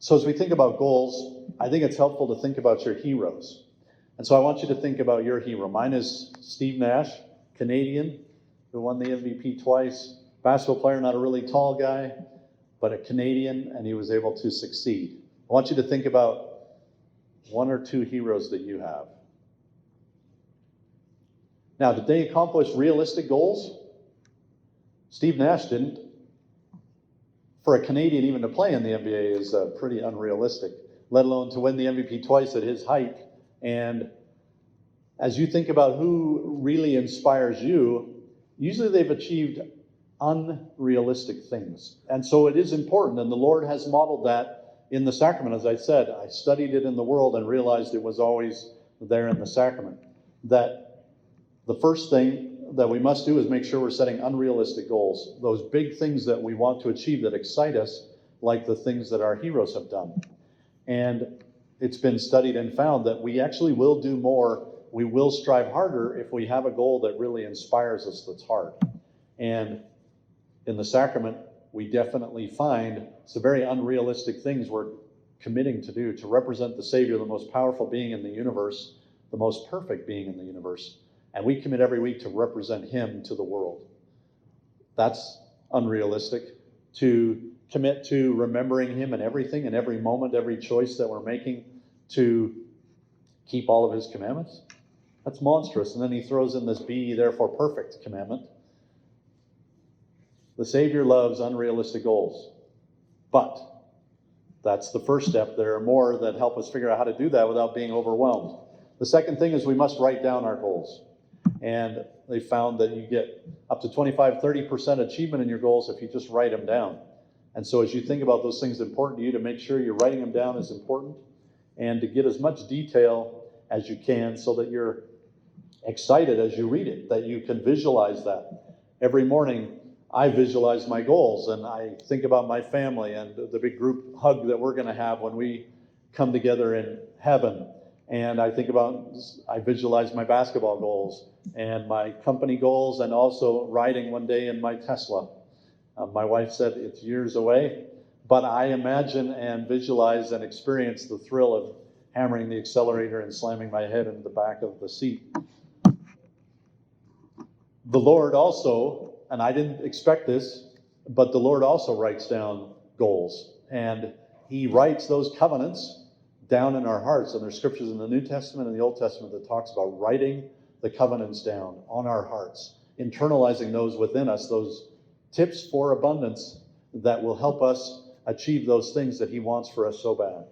So as we think about goals, I think it's helpful to think about your heroes. And so I want you to think about your hero. Mine is Steve Nash, Canadian, who won the MVP twice. Basketball player, not a really tall guy, but a Canadian, and he was able to succeed. I want you to think about one or two heroes that you have. Now, did they accomplish realistic goals? Steve Nash didn't. For a Canadian, even to play in the NBA is pretty unrealistic, let alone to win the MVP twice at his height. And as you think about who really inspires you, usually they've achieved unrealistic things. And so it is important, and the Lord has modeled that in the sacrament. As I said, I studied it in the world and realized it was always there in the sacrament. That the first thing that we must do is make sure we're setting unrealistic goals, those big things that we want to achieve that excite us, like the things that our heroes have done. And it's been studied and found that we actually will do more, we will strive harder if we have a goal that really inspires us that's hard. And in the sacrament, we definitely find some very unrealistic things we're committing to do to represent the Savior, the most powerful being in the universe, the most perfect being in the universe. And we commit every week to represent him to the world. That's unrealistic. To commit to remembering him in everything, in every moment, every choice that we're making, to keep all of his commandments. That's monstrous. And then he throws in this be ye therefore perfect commandment. The Savior loves unrealistic goals. But that's the first step. There are more that help us figure out how to do that without being overwhelmed. The second thing is we must write down our goals. And they found that you get up to 25-30% achievement in your goals if you just write them down. And so as you think about those things important to you, to make sure you're writing them down is important, and to get as much detail as you can so that you're excited as you read it, that you can visualize that. Every morning, I visualize my goals, and I think about my family and the big group hug that we're going to have when we come together in heaven. And I visualize my basketball goals and my company goals, and also riding one day in my Tesla. My wife said it's years away, but I imagine and visualize and experience the thrill of hammering the accelerator and slamming my head into the back of the seat. The Lord also, and I didn't expect this, but the Lord also writes down goals. And he writes those covenants down in our hearts. And there's scriptures in the New Testament and the Old Testament that talks about writing the covenants down on our hearts, internalizing those within us, those tips for abundance that will help us achieve those things that he wants for us so bad.